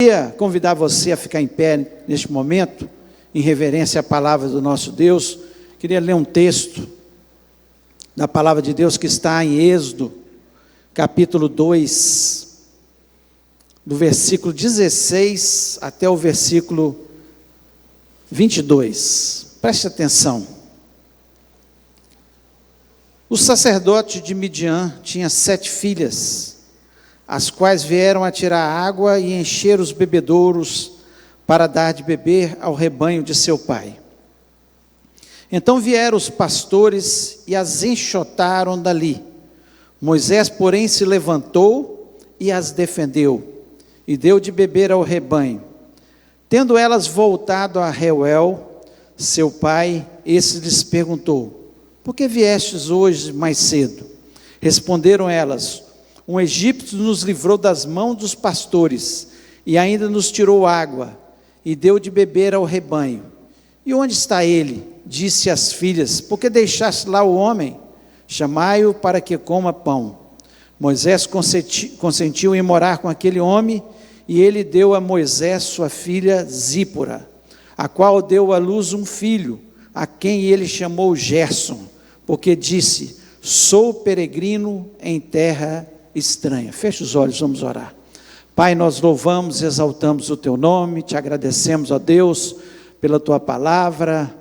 queria convidar você a ficar em pé neste momento, em reverência à palavra do nosso Deus. Queria ler um texto da palavra de Deus que está em Êxodo, capítulo 2, do versículo 16 até o versículo 22. Preste atenção. O sacerdote de Midian tinha 7 filhas, as quais vieram a tirar água e encher os bebedouros para dar de beber ao rebanho de seu pai. Então vieram os pastores e as enxotaram dali. Moisés, porém, se levantou e as defendeu, e deu de beber ao rebanho. Tendo elas voltado a Reuel, seu pai, esse lhes perguntou: por que viestes hoje mais cedo? Responderam elas: um egípcio nos livrou das mãos dos pastores, e ainda nos tirou água, e deu de beber ao rebanho. E onde está ele? Disse às filhas: por que deixaste lá o homem? Chamai-o para que coma pão. Moisés consentiu em morar com aquele homem, e ele deu a Moisés sua filha Zípora, a qual deu à luz um filho, a quem ele chamou Gerson, porque disse: sou peregrino em terra estranha. Feche os olhos, vamos orar. Pai, nós louvamos e exaltamos o teu nome, te agradecemos, ó Deus, pela tua palavra,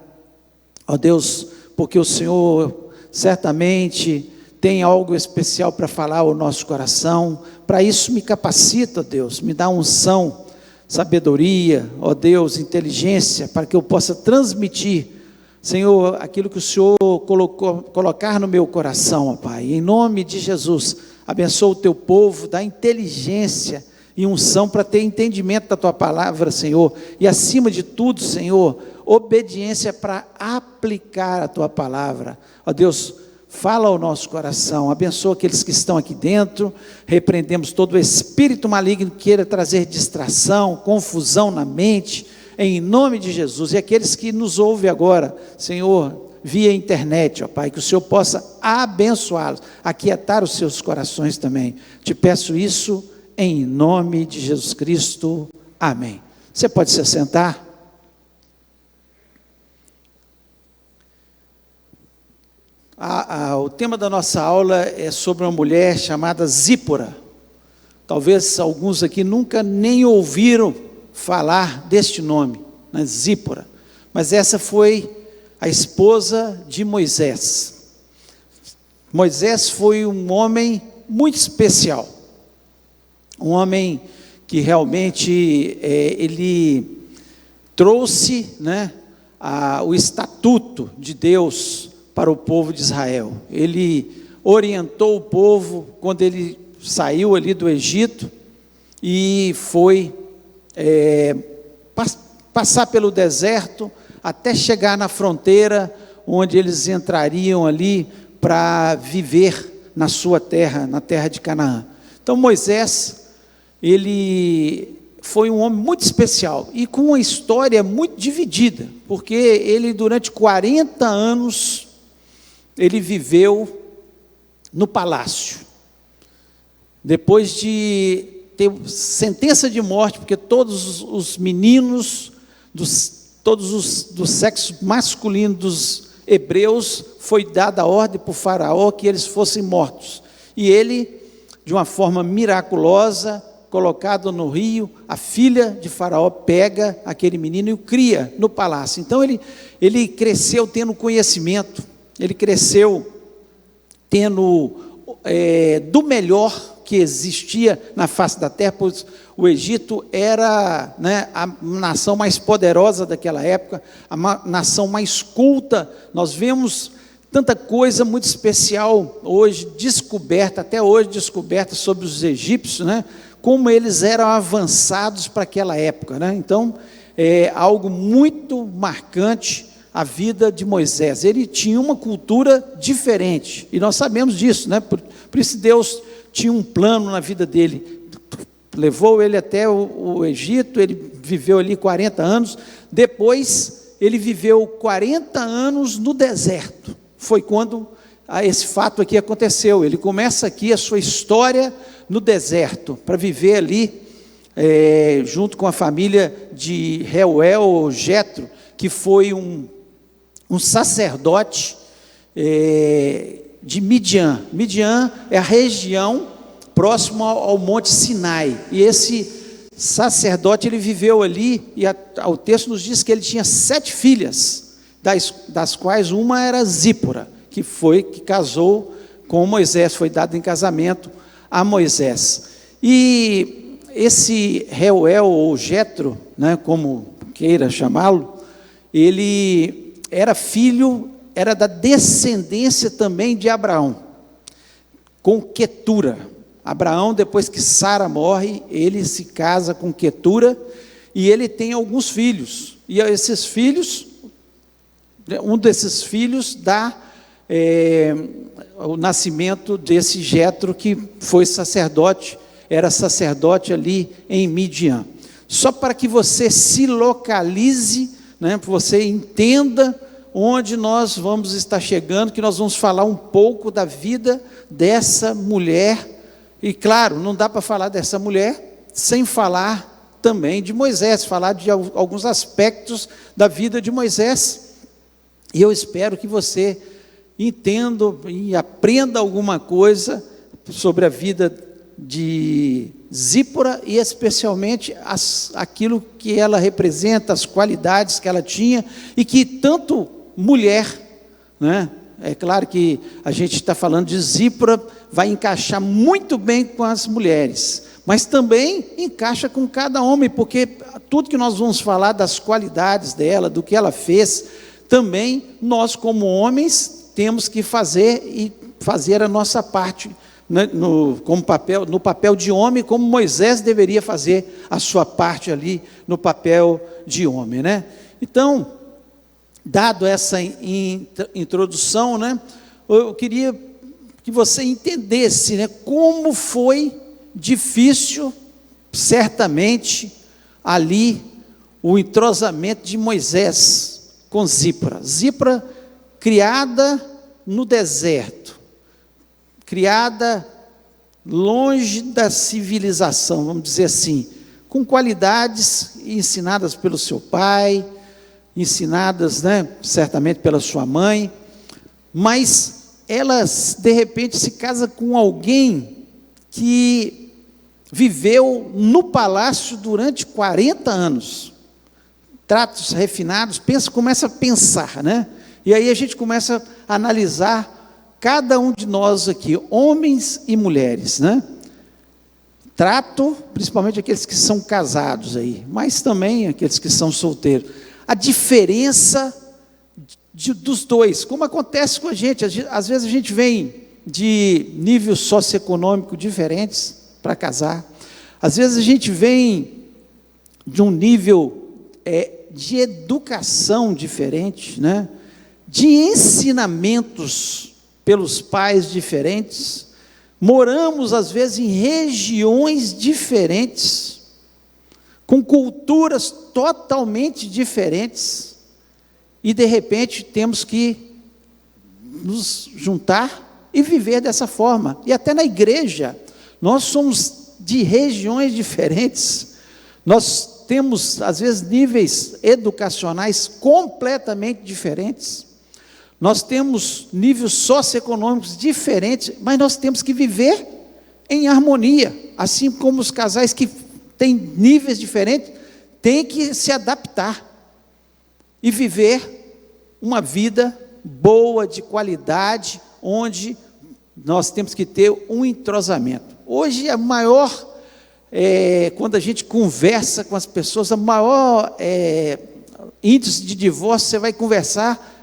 ó Deus, porque o Senhor certamente tem algo especial para falar ao nosso coração. Para isso me capacita, ó Deus, me dá unção, sabedoria, ó Deus, inteligência, para que eu possa transmitir, Senhor, aquilo que o Senhor colocar no meu coração, ó Pai. Em nome de Jesus, abençoa o teu povo, dá inteligência e unção para ter entendimento da tua palavra, Senhor, e acima de tudo, Senhor, obediência para aplicar a tua palavra. Ó Deus, fala ao nosso coração, abençoa aqueles que estão aqui dentro. Repreendemos todo o espírito maligno que queira trazer distração, confusão na mente, em nome de Jesus. E aqueles que nos ouvem agora, Senhor, via internet, ó Pai, que o Senhor possa abençoá-los, aquietar os seus corações também. Te peço isso em nome de Jesus Cristo, amém. Você pode se assentar? O tema da nossa aula é sobre uma mulher chamada Zípora. Talvez alguns aqui nunca nem ouviram falar deste nome, né? Zípora. Mas essa foi a esposa de Moisés. Moisés foi um homem muito especial, um homem que realmente ele trouxe, né, o estatuto de Deus para o povo de Israel. Ele orientou o povo quando ele saiu ali do Egito e foi passar pelo deserto até chegar na fronteira, onde eles entrariam ali para viver na sua terra, na terra de Canaã. Então Moisés, ele foi um homem muito especial e com uma história muito dividida, porque ele durante 40 anos, ele viveu no palácio, depois de ter sentença de morte, porque todos os meninos, todos do sexo masculino dos hebreus, foi dada a ordem por Faraó que eles fossem mortos, e ele, de uma forma miraculosa, colocado no rio, a filha de Faraó pega aquele menino e o cria no palácio. Então ele cresceu tendo conhecimento, ele cresceu tendo do melhor que existia na face da terra, pois o Egito era, né, a nação mais poderosa daquela época, a nação mais culta. Nós vemos tanta coisa muito especial hoje, descoberta, até hoje descoberta sobre os egípcios, né, como eles eram avançados para aquela época, né? Então, é algo muito marcante a vida de Moisés. Ele tinha uma cultura diferente, e nós sabemos disso, né? Por isso Deus tinha um plano na vida dele, levou ele até o Egito, ele viveu ali 40 anos, depois ele viveu 40 anos no deserto. Foi quando esse fato aqui aconteceu. Ele começa aqui a sua história no deserto, para viver ali junto com a família de Reuel ou Jetro, que foi um sacerdote de Midian. Midian é a região próxima ao Monte Sinai, e esse sacerdote, ele viveu ali, e o texto nos diz que ele tinha 7 filhas, das quais uma era Zípora, que casou com Moisés, foi dado em casamento a Moisés. E esse Reuel ou Jetro, né, como queira chamá-lo, ele era da descendência também de Abraão, com Quetura. Abraão, depois que Sara morre, ele se casa com Quetura, e ele tem alguns filhos, e esses filhos, um desses filhos dá o nascimento desse Jetro, que foi sacerdote, era sacerdote ali em Midian. Só para que você se localize, né, para que você entenda onde nós vamos estar chegando, que nós vamos falar um pouco da vida dessa mulher. E claro, não dá para falar dessa mulher sem falar também de Moisés, falar de alguns aspectos da vida de Moisés. E eu espero que você entenda e aprenda alguma coisa sobre a vida de Zípora, e especialmente aquilo que ela representa, as qualidades que ela tinha, e que tanto mulher, né? É claro que a gente está falando de Zípora, vai encaixar muito bem com as mulheres, mas também encaixa com cada homem, porque tudo que nós vamos falar das qualidades dela, do que ela fez, também nós como homens temos que fazer, e fazer a nossa parte, né, no papel de homem, como Moisés deveria fazer a sua parte ali no papel de homem, né? Então, dado essa introdução, né, eu queria que você entendesse, né, como foi difícil, certamente, ali, o entrosamento de Moisés com Zípora. Zípora, criada no deserto, criada longe da civilização, vamos dizer assim, com qualidades ensinadas pelo seu pai, ensinadas, né, certamente pela sua mãe, mas ela de repente se casa com alguém que viveu no palácio durante 40 anos, tratos refinados, começa a pensar, né? E aí a gente começa a analisar cada um de nós aqui, homens e mulheres, né? Trato, principalmente aqueles que são casados aí, mas também aqueles que são solteiros. A diferença dos dois, como acontece com a gente, às vezes a gente vem de níveis socioeconômico diferentes para casar, às vezes a gente vem de um nível de educação diferente, né? De ensinamentos pelos pais diferentes, moramos às vezes em regiões diferentes, com culturas totalmente diferentes, e de repente temos que nos juntar e viver dessa forma. E até na igreja, nós somos de regiões diferentes, nós temos às vezes níveis educacionais completamente diferentes, nós temos níveis socioeconômicos diferentes, mas nós temos que viver em harmonia, assim como os casais que têm níveis diferentes, têm que se adaptar e viver uma vida boa, de qualidade, onde nós temos que ter um entrosamento. Hoje a maior, quando a gente conversa com as pessoas, a maior índice de divórcio, você vai conversar,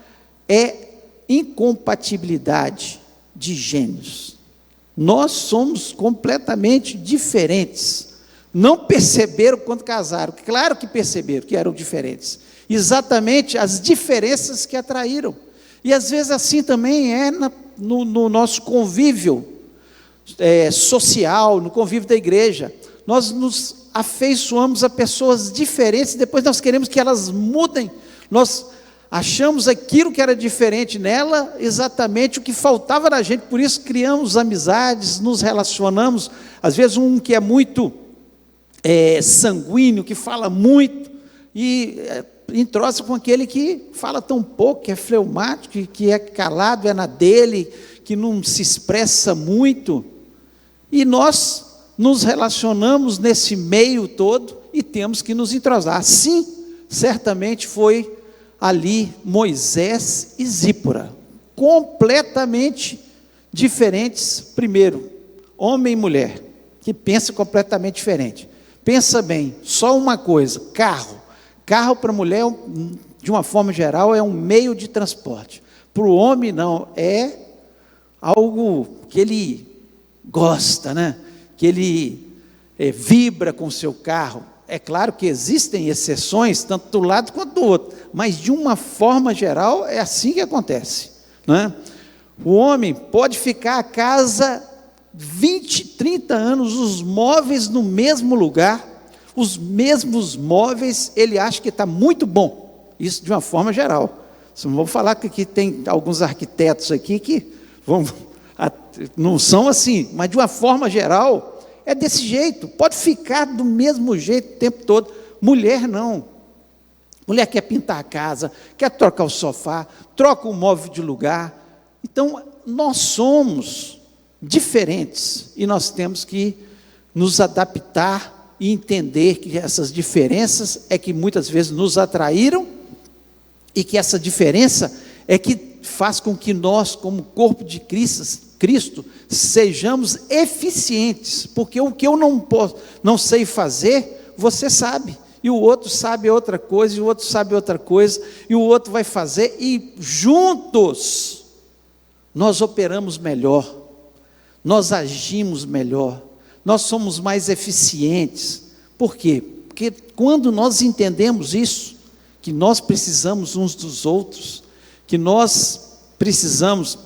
é incompatibilidade de gênios. Nós somos completamente diferentes. Não perceberam quando casaram, claro que perceberam que eram diferentes, exatamente as diferenças que atraíram. E às vezes assim também é no nosso convívio social, no convívio da igreja. Nós nos afeiçoamos a pessoas diferentes, depois nós queremos que elas mudem, nós achamos aquilo que era diferente nela, exatamente o que faltava na gente, por isso criamos amizades, nos relacionamos, às vezes um que é muito sanguíneo, que fala muito, e entroça com aquele que fala tão pouco, que é fleumático, que é calado, é na dele, que não se expressa muito. E nós nos relacionamos nesse meio todo e temos que nos entrosar. Assim, certamente foi ali Moisés e Zípora, completamente diferentes. Primeiro, homem e mulher, que pensam completamente diferente. Pensa bem, só uma coisa: carro para a mulher, de uma forma geral, é um meio de transporte. Para o homem não, é algo que ele gosta, né? Que ele vibra com o seu carro. É claro que existem exceções, tanto do lado quanto do outro, mas de uma forma geral é assim que acontece, né? O homem pode ficar a casa 20, 30 anos, os móveis no mesmo lugar, os mesmos móveis, ele acha que está muito bom. Isso de uma forma geral. Não vou falar que aqui tem alguns arquitetos aqui que não são assim, mas de uma forma geral é desse jeito. Pode ficar do mesmo jeito o tempo todo. Mulher não. Mulher quer pintar a casa, quer trocar o sofá, troca o móvel de lugar. Então nós somos diferentes e nós temos que nos adaptar e entender que essas diferenças é que muitas vezes nos atraíram e que essa diferença é que faz com que nós, como corpo de Cristo, sejamos eficientes, porque o que eu não sei fazer, você sabe, e o outro sabe outra coisa, e o outro sabe outra coisa, e o outro vai fazer, e juntos nós operamos melhor, nós agimos melhor, nós somos mais eficientes. Por quê? Porque quando nós entendemos isso, que nós precisamos uns dos outros, que nós precisamos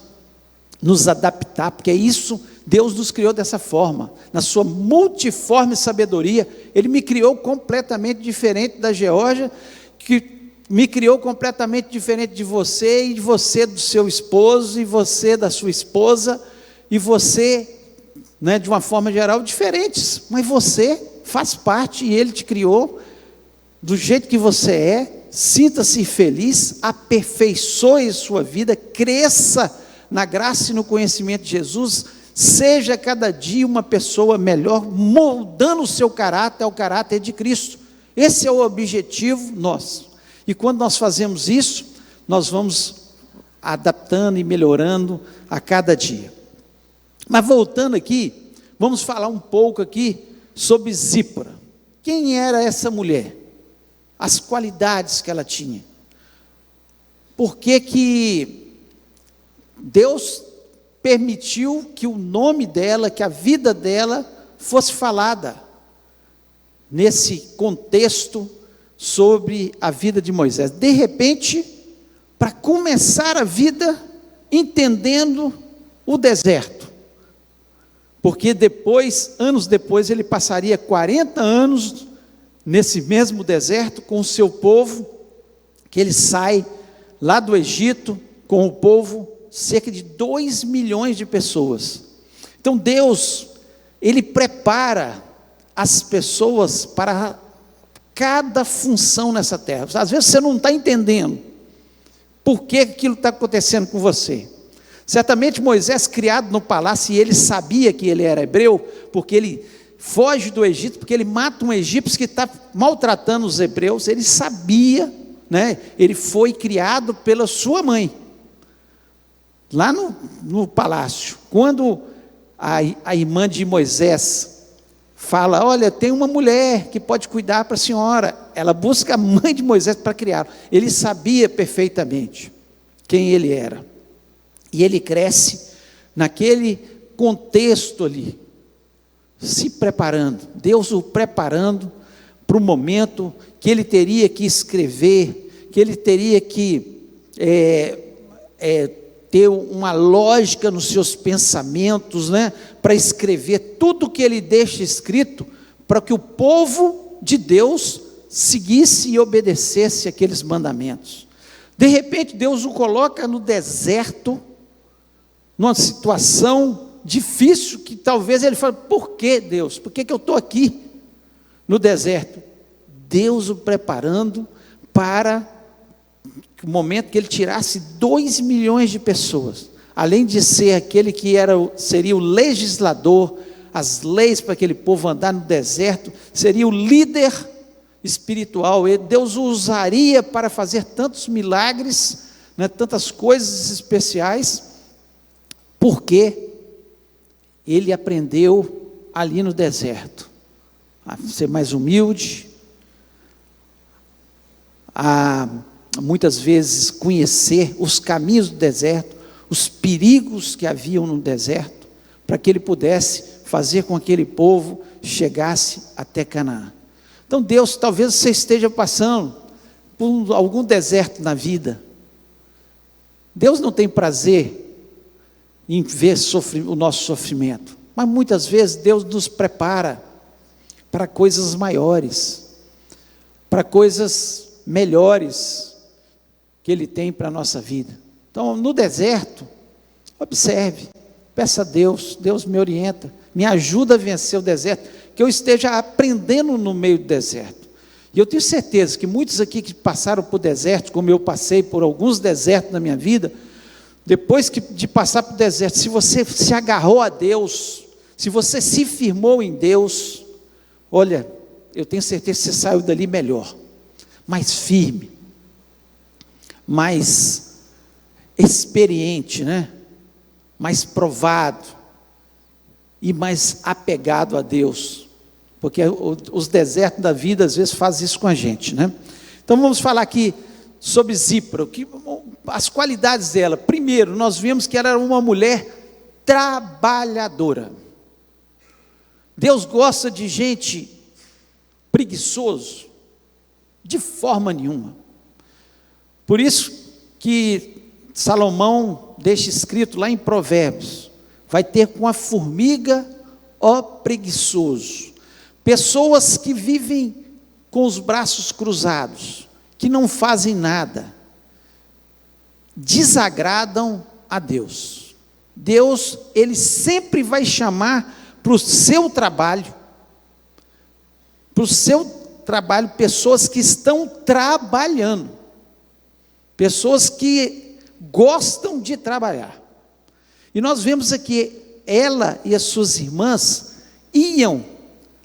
nos adaptar, porque é isso, Deus nos criou dessa forma, na sua multiforme sabedoria. Ele me criou completamente diferente da Geórgia, que me criou completamente diferente de você, e de você do seu esposo, e você da sua esposa, e você, né, de uma forma geral, diferentes, mas você faz parte, e Ele te criou do jeito que você é. Sinta-se feliz, aperfeiçoe sua vida, cresça na graça e no conhecimento de Jesus, seja cada dia uma pessoa melhor, moldando o seu caráter ao caráter de Cristo. Esse é o objetivo nosso, e quando nós fazemos isso, nós vamos adaptando e melhorando a cada dia. Mas voltando aqui, vamos falar um pouco aqui sobre Zípora. Quem era essa mulher? As qualidades que ela tinha. Por que que Deus permitiu que o nome dela, que a vida dela fosse falada nesse contexto sobre a vida de Moisés? De repente, para começar a vida entendendo o deserto, porque depois, anos depois, ele passaria 40 anos nesse mesmo deserto com o seu povo, que ele sai lá do Egito com o povo, cerca de 2 milhões de pessoas. Então Deus, Ele prepara as pessoas para cada função nessa terra. Às vezes você não está entendendo por que aquilo está acontecendo com você. Certamente Moisés, criado no palácio, e ele sabia que ele era hebreu, porque ele foge do Egito, porque ele mata um egípcio que está maltratando os hebreus. Ele sabia, né? Ele foi criado pela sua mãe, lá no palácio. Quando a irmã de Moisés fala: olha, tem uma mulher que pode cuidar para a senhora, ela busca a mãe de Moisés para criá-lo. Ele sabia perfeitamente quem ele era, e ele cresce naquele contexto ali, se preparando, Deus o preparando para o momento que ele teria que escrever, que ele teria que ter uma lógica nos seus pensamentos, né, para escrever tudo o que ele deixa escrito, para que o povo de Deus seguisse e obedecesse aqueles mandamentos. De repente Deus o coloca no deserto, numa situação difícil, que talvez ele fale: por que Deus? Por que eu estou aqui? no deserto, Deus o preparando para o momento que ele tirasse 2 milhões de pessoas, além de ser aquele que seria o legislador, as leis para aquele povo andar no deserto, seria o líder espiritual. Deus o usaria para fazer tantos milagres, né, tantas coisas especiais, porque ele aprendeu ali no deserto a ser mais humilde, a muitas vezes conhecer os caminhos do deserto, os perigos que haviam no deserto, para que ele pudesse fazer com que aquele povo chegasse até Canaã. Então Deus, talvez você esteja passando por algum deserto na vida. Deus não tem prazer em ver o nosso sofrimento, mas muitas vezes Deus nos prepara para coisas maiores, para coisas melhores que Ele tem para a nossa vida. Então, no deserto, observe, peça a Deus, Deus me orienta, me ajuda a vencer o deserto, que eu esteja aprendendo no meio do deserto. E eu tenho certeza que muitos aqui que passaram por deserto, como eu passei por alguns desertos na minha vida, depois de passar por deserto, se você se agarrou a Deus, se você se firmou em Deus, olha, eu tenho certeza que você saiu dali melhor, mais firme, mais experiente, né? Mais provado e mais apegado a Deus, porque os desertos da vida às vezes fazem isso com a gente, né? Então vamos falar aqui sobre Zípora, as qualidades dela. Primeiro, nós vimos que ela era uma mulher trabalhadora. Deus gosta de gente preguiçoso? De forma nenhuma. Por isso que Salomão deixa escrito lá em Provérbios: vai ter com a formiga, ó preguiçoso. Pessoas que vivem com os braços cruzados, que não fazem nada, desagradam a Deus. Deus, Ele sempre vai chamar para o seu trabalho, pessoas que estão trabalhando, pessoas que gostam de trabalhar. E nós vemos aqui, ela e as suas irmãs iam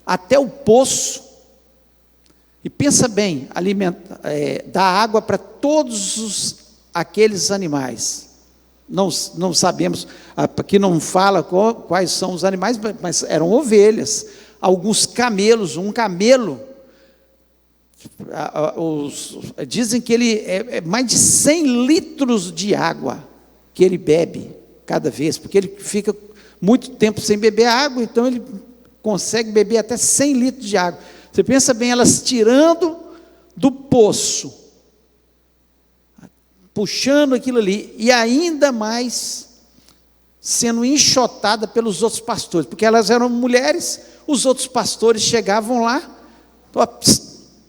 até o poço, e pensa bem, dar água para todos aqueles animais. Não sabemos, aqui não fala quais são os animais, mas eram ovelhas, alguns camelos. Um camelo, dizem que ele é mais de 100 litros de água que ele bebe cada vez, porque ele fica muito tempo sem beber água, então ele consegue beber até 100 litros de água. Você pensa bem, elas tirando do poço, puxando aquilo ali, e ainda mais sendo enxotada pelos outros pastores, porque elas eram mulheres, os outros pastores chegavam lá,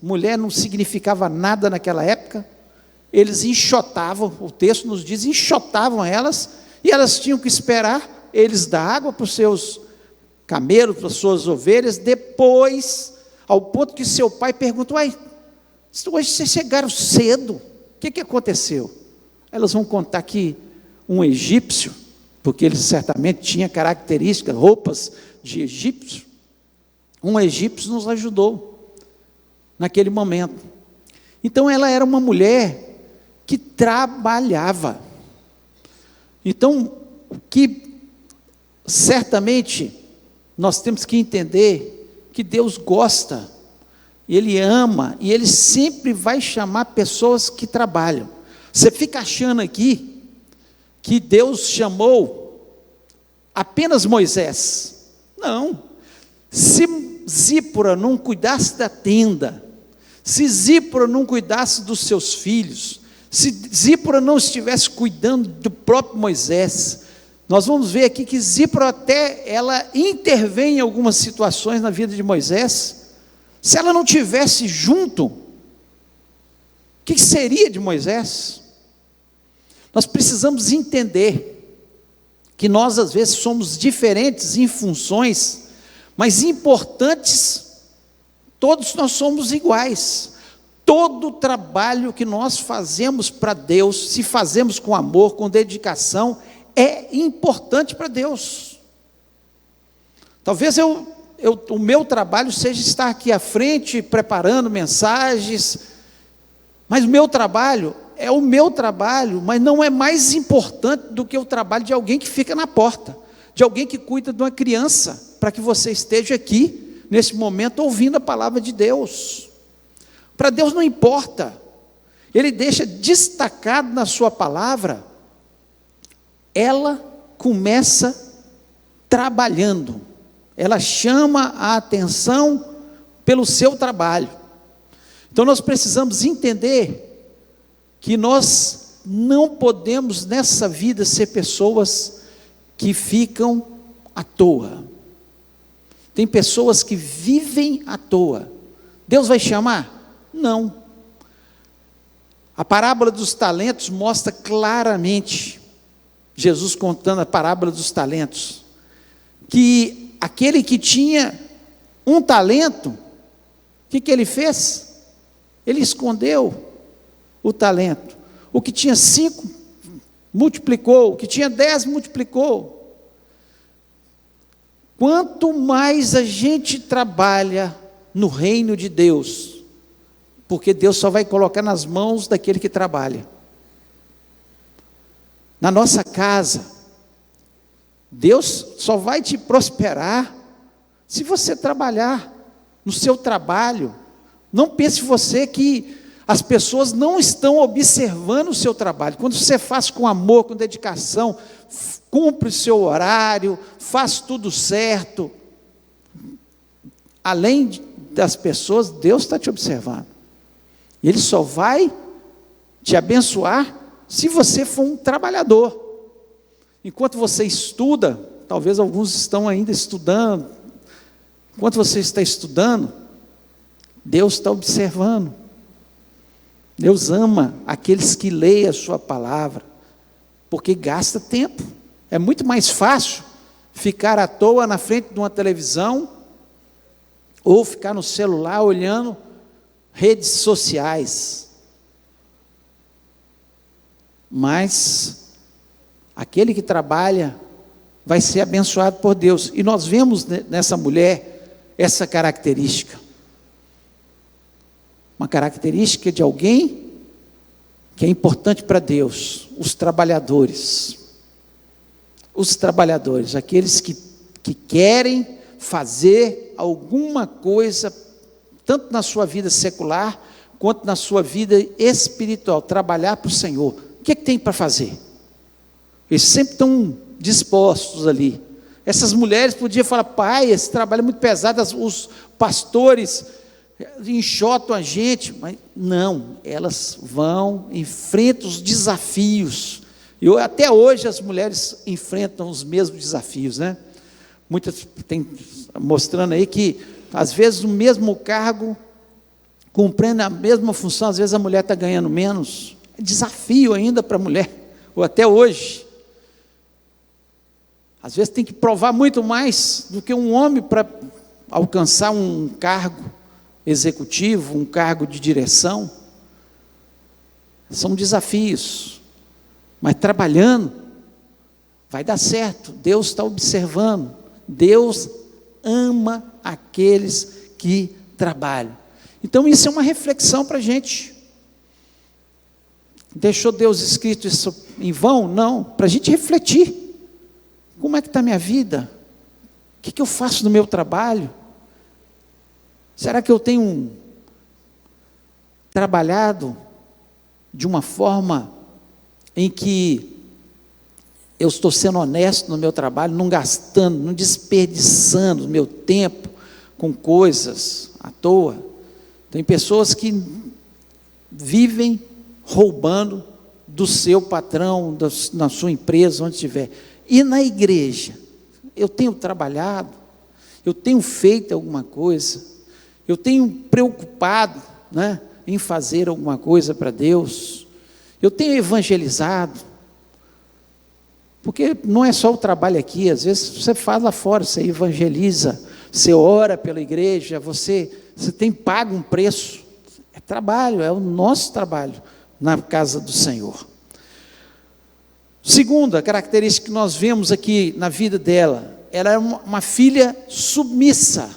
mulher não significava nada naquela época, eles enxotavam, o texto nos diz, enxotavam elas, e elas tinham que esperar eles dar água para os seus camelos, para as suas ovelhas, depois, ao ponto que seu pai pergunta: hoje vocês chegaram cedo, o que aconteceu? Elas vão contar que um egípcio, porque ele certamente tinha características, roupas de egípcio, um egípcio nos ajudou naquele momento. Então ela era uma mulher que trabalhava. Então, que certamente nós temos que entender que Deus gosta, Ele ama, e Ele sempre vai chamar pessoas que trabalham. Você fica achando aqui que Deus chamou apenas Moisés? Não. Se Zípora não cuidasse da tenda, se Zípora não cuidasse dos seus filhos, se Zípora não estivesse cuidando do próprio Moisés, nós vamos ver aqui que Zípora até ela intervém em algumas situações na vida de Moisés. Se ela não tivesse junto, o que seria de Moisés? Nós precisamos entender que nós às vezes somos diferentes em funções, mas importantes todos nós somos iguais. Todo trabalho que nós fazemos para Deus, se fazemos com amor, com dedicação, é importante para Deus. Talvez o meu trabalho seja estar aqui à frente, preparando mensagens, mas o meu trabalho é o meu trabalho, mas não é mais importante do que o trabalho de alguém que fica na porta, de alguém que cuida de uma criança, para que você esteja aqui, nesse momento, ouvindo a palavra de Deus. Para Deus não importa, Ele deixa destacado na sua palavra, ela começa trabalhando, ela chama a atenção pelo seu trabalho. Então nós precisamos entender que nós não podemos nessa vida ser pessoas que ficam à toa. Tem pessoas que vivem à toa. Deus vai chamar? Não. A parábola dos talentos mostra claramente, Jesus contando a parábola dos talentos, que aquele que tinha um talento, o que ele fez? Ele escondeu o talento. O que tinha 5, multiplicou. O que tinha 10, multiplicou. Quanto mais a gente trabalha no reino de Deus, porque Deus só vai colocar nas mãos daquele que trabalha. Na nossa casa, Deus só vai te prosperar se você trabalhar no seu trabalho. Não pense você que as pessoas não estão observando o seu trabalho. Quando você faz com amor, com dedicação, cumpre o seu horário, faz tudo certo, além das pessoas, Deus está te observando. Ele só vai te abençoar se você for um trabalhador. Enquanto você estuda, talvez alguns estão ainda estudando, enquanto você está estudando, Deus está observando. Deus ama aqueles que leem a sua palavra, porque gasta tempo. É muito mais fácil ficar à toa na frente de uma televisão, ou ficar no celular olhando redes sociais. Mas aquele que trabalha vai ser abençoado por Deus. E nós vemos nessa mulher essa característica. Uma característica de alguém que é importante para Deus, os trabalhadores. Os trabalhadores, aqueles que querem fazer alguma coisa, tanto na sua vida secular, quanto na sua vida espiritual, trabalhar para o Senhor. O que tem para fazer? Eles sempre estão dispostos ali. Essas mulheres podiam falar: pai, esse trabalho é muito pesado, os pastores enxotam a gente, mas não, elas vão, enfrentam os desafios. Até hoje as mulheres enfrentam os mesmos desafios, né? Muitas tem mostrando aí que às vezes o mesmo cargo, cumprindo a mesma função, às vezes a mulher está ganhando menos. É desafio ainda para a mulher, ou até hoje. Às vezes tem que provar muito mais do que um homem para alcançar um cargo executivo, um cargo de direção. São desafios, mas trabalhando vai dar certo. Deus está observando. Deus ama aqueles que trabalham. Então isso é uma reflexão para a gente. Deixou Deus escrito isso em vão? Não, para a gente refletir. Como é que está a minha vida? O que eu faço no meu trabalho? Será que eu tenho trabalhado de uma forma em que eu estou sendo honesto no meu trabalho, não gastando, não desperdiçando o meu tempo com coisas à toa? Tem pessoas que vivem roubando do seu patrão, na sua empresa, onde estiver. E na igreja, eu tenho trabalhado, eu tenho feito alguma coisa, eu tenho preocupado, né, em fazer alguma coisa para Deus, eu tenho evangelizado, porque não é só o trabalho aqui, às vezes você faz lá fora, você evangeliza, você ora pela igreja, você você tem pago um preço. É trabalho, é o nosso trabalho na casa do Senhor. Segunda característica que nós vemos aqui na vida dela, ela era uma filha submissa.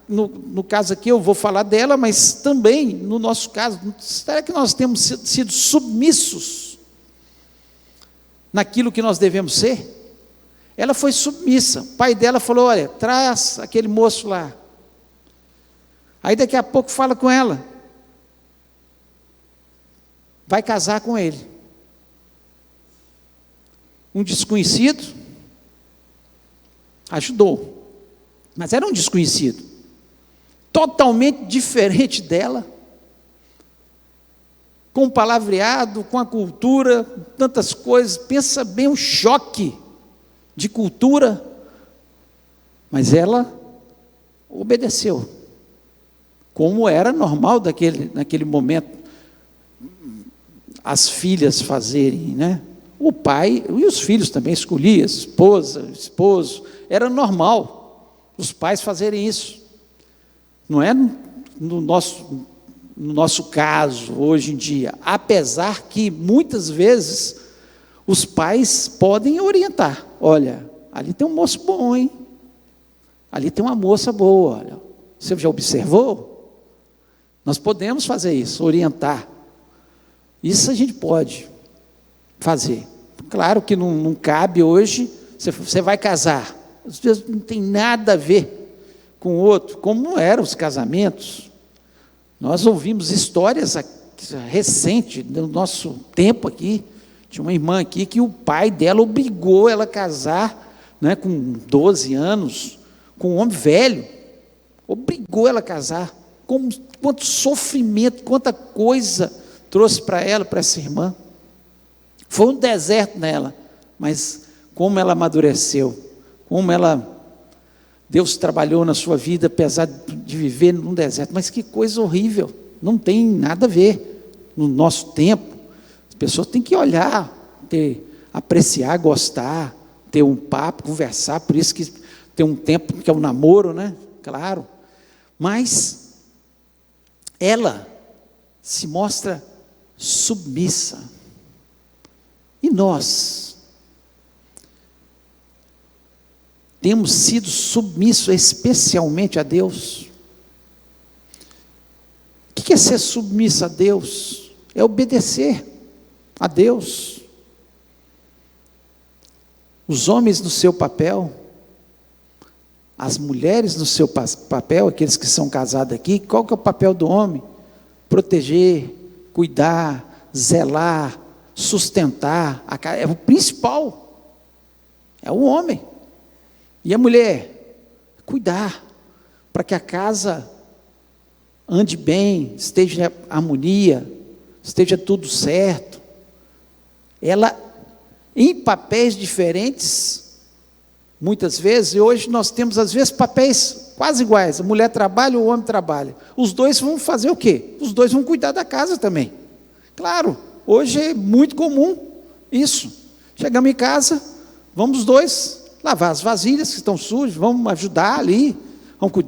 No caso aqui eu vou falar dela, mas também no nosso caso, será que nós temos sido submissos naquilo que nós devemos ser? Ela foi submissa. O pai dela falou: olha, traz aquele moço lá. Aí daqui a pouco fala com ela, vai casar com ele. Um desconhecido ajudou, mas era um desconhecido, totalmente diferente dela, com o palavreado, com a cultura, tantas coisas. Pensa bem, um choque de cultura, mas ela obedeceu, como era normal naquele momento, as filhas fazerem, né? O pai e os filhos também escolhiam, esposa, esposo, era normal os pais fazerem isso. Não é no nosso caso, hoje em dia, apesar que muitas vezes os pais podem orientar: olha, ali tem um moço bom, hein? Ali tem uma moça boa, olha. Você já observou? Nós podemos fazer isso, orientar. Isso a gente pode fazer. Claro que não cabe hoje, você vai casar, às vezes não tem nada a ver com o outro, como eram os casamentos. Nós ouvimos histórias recentes, no nosso tempo aqui, tinha uma irmã aqui que o pai dela obrigou ela a casar, né, com 12 anos, com um homem velho, obrigou ela a casar. Quanto sofrimento, quanta coisa trouxe para ela, para essa irmã. Foi um deserto nela, mas como ela amadureceu, Deus trabalhou na sua vida, apesar de viver num deserto. Mas que coisa horrível, não tem nada a ver. No nosso tempo, as pessoas têm que olhar, apreciar, gostar, ter um papo, conversar. Por isso que tem um tempo que é o namoro, né? Claro. Mas ela se mostra submissa. E nós temos sido submissos especialmente a Deus? O que é ser submisso a Deus? É obedecer a Deus. Os homens no seu papel, as mulheres no seu papel, aqueles que são casados aqui, qual que é o papel do homem? Proteger, cuidar, zelar, sustentar, é o principal, é o homem. E a mulher? Cuidar, para que a casa ande bem, esteja em harmonia, esteja tudo certo. Ela, em papéis diferentes, muitas vezes, e hoje nós temos às vezes papéis quase iguais, a mulher trabalha, o homem trabalha. Os dois vão fazer o quê? Os dois vão cuidar da casa também. Claro, hoje é muito comum isso. Chegamos em casa, vamos os dois lavar as vasilhas que estão sujas, vamos ajudar ali, vamos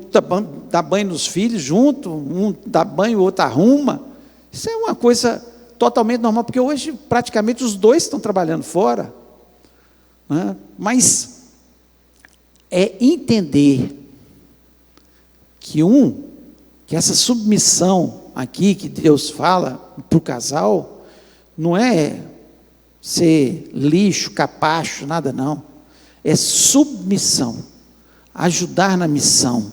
dar banho nos filhos junto, um dá banho, o outro arruma. Isso é uma coisa totalmente normal, porque hoje praticamente os dois estão trabalhando fora, né? Mas é entender que essa submissão aqui que Deus fala para o casal, não é ser lixo, capacho, nada não. É submissão, ajudar na missão.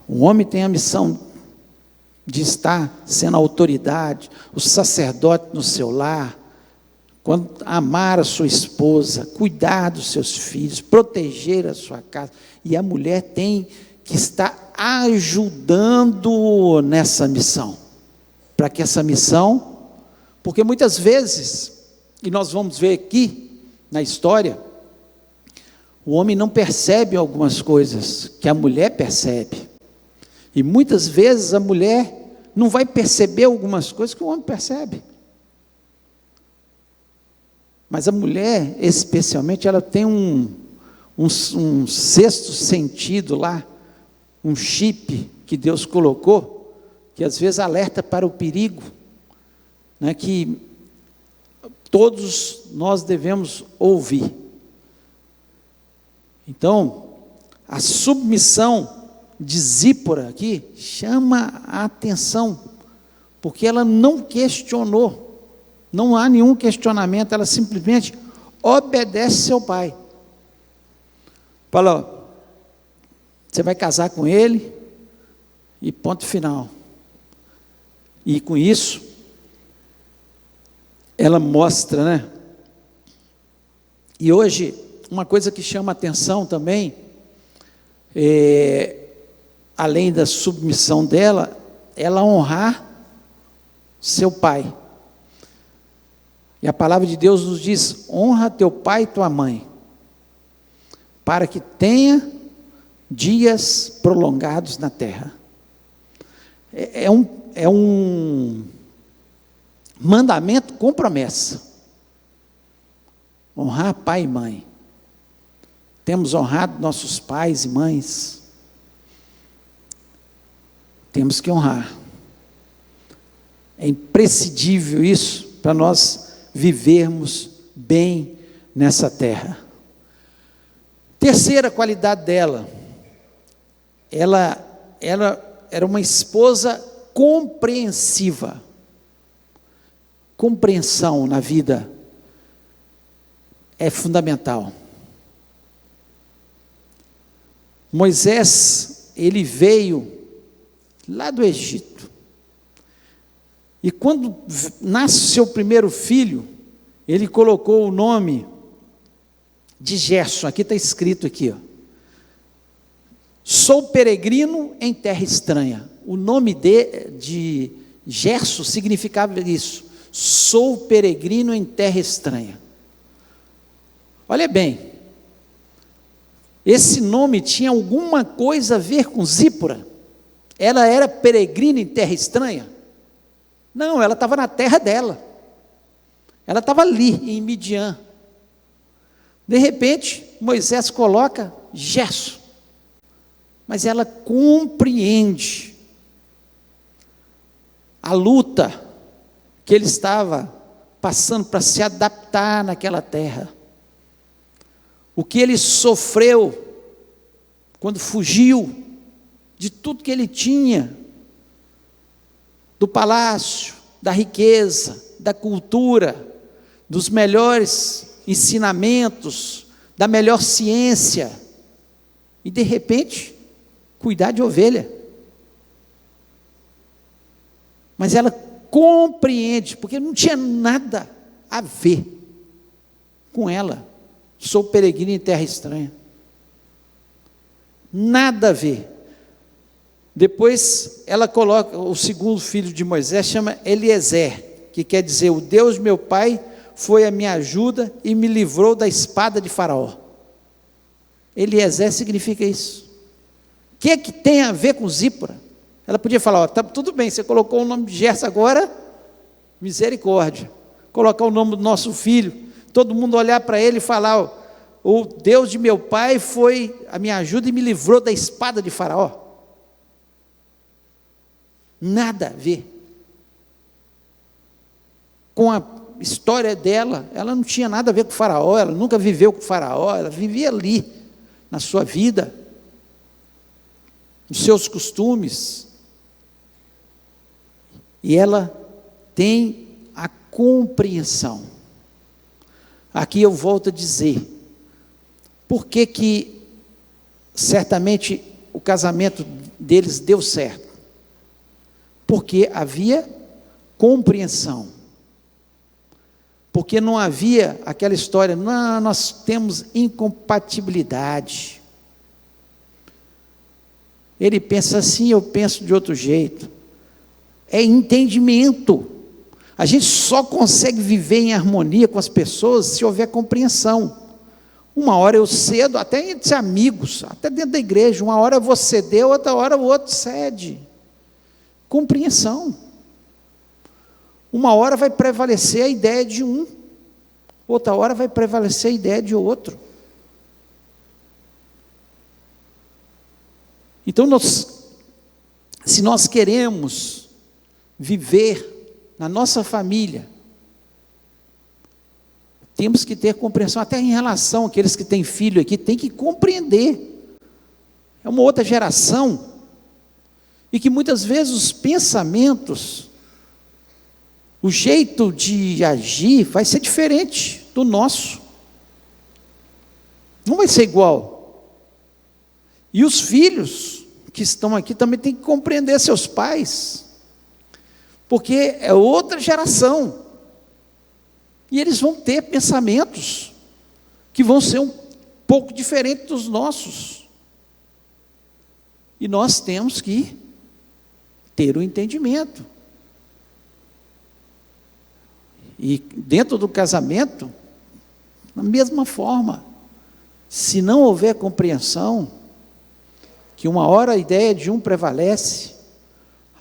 O homem tem a missão de estar sendo autoridade, o sacerdote no seu lar, quando amar a sua esposa, cuidar dos seus filhos, proteger a sua casa. E a mulher tem que estar ajudando nessa missão, para que essa missão, porque muitas vezes, e nós vamos ver aqui na história, o homem não percebe algumas coisas que a mulher percebe, e muitas vezes a mulher não vai perceber algumas coisas que o homem percebe, mas a mulher, especialmente, ela tem um sexto sentido lá, um chip que Deus colocou, que às vezes alerta para o perigo, né, que todos nós devemos ouvir. Então, a submissão de Zípora aqui chama a atenção, porque ela não questionou, não há nenhum questionamento, ela simplesmente obedece seu pai. Fala, ó, você vai casar com ele e ponto final. E com isso, ela mostra, né? E hoje, uma coisa que chama atenção também, além da submissão dela, ela honrar seu pai. E a palavra de Deus nos diz: honra teu pai e tua mãe, para que tenha dias prolongados na terra. É um mandamento com promessa. Honrar pai e mãe. Temos honrado nossos pais e mães. Temos que honrar. É imprescindível isso para nós vivermos bem nessa terra. Terceira qualidade dela, ela era uma esposa compreensiva. Compreensão na vida é fundamental. Moisés, ele veio lá do Egito, e quando nasce seu primeiro filho, ele colocou o nome de Gerson. Aqui está escrito aqui, ó: sou peregrino em terra estranha. O nome de Gerson significava isso: sou peregrino em terra estranha. Olha bem, esse nome tinha alguma coisa a ver com Zípora? Ela era peregrina em terra estranha? Não, ela estava na terra dela. Ela estava ali, em Midian. De repente, Moisés coloca Gerson. Mas ela compreende a luta que ele estava passando para se adaptar naquela terra. O que ele sofreu quando fugiu de tudo que ele tinha, do palácio, da riqueza, da cultura, dos melhores ensinamentos, da melhor ciência, e de repente, cuidar de ovelha. Mas ela compreende, porque não tinha nada a ver com ela. Sou peregrino em terra estranha. Nada a ver. Depois ela coloca o segundo filho de Moisés, chama Eliezer, que quer dizer: o Deus meu pai foi a minha ajuda e me livrou da espada de Faraó. Eliezer significa isso. O que tem a ver com Zípora? Ela podia falar: ó, tá tudo bem, você colocou o nome de Gerson agora, misericórdia. Colocar o nome do nosso filho, todo mundo olhar para ele e falar: ó, o Deus de meu pai foi a minha ajuda e me livrou da espada de Faraó. Nada a ver com a história dela. Ela não tinha nada a ver com o Faraó, ela nunca viveu com o Faraó, ela vivia ali, na sua vida, nos seus costumes. E ela tem a compreensão. Aqui eu volto a dizer, por que certamente o casamento deles deu certo? Porque havia compreensão. Porque não havia aquela história: não, nós temos incompatibilidade. Ele pensa assim, eu penso de outro jeito. É entendimento. A gente só consegue viver em harmonia com as pessoas se houver compreensão. Uma hora eu cedo, até entre amigos, até dentro da igreja, uma hora eu vou ceder, outra hora o outro cede. Compreensão. Uma hora vai prevalecer a ideia de um, outra hora vai prevalecer a ideia de outro. Então, se nós queremos viver na nossa família, temos que ter compreensão, até em relação àqueles que têm filho aqui, tem que compreender. É uma outra geração, e que muitas vezes os pensamentos, o jeito de agir vai ser diferente do nosso. Não vai ser igual. E os filhos que estão aqui também têm que compreender seus pais, porque é outra geração. E eles vão ter pensamentos que vão ser um pouco diferentes dos nossos. E nós temos que ter o entendimento. E dentro do casamento, da mesma forma, se não houver compreensão, que uma hora a ideia de um prevalece,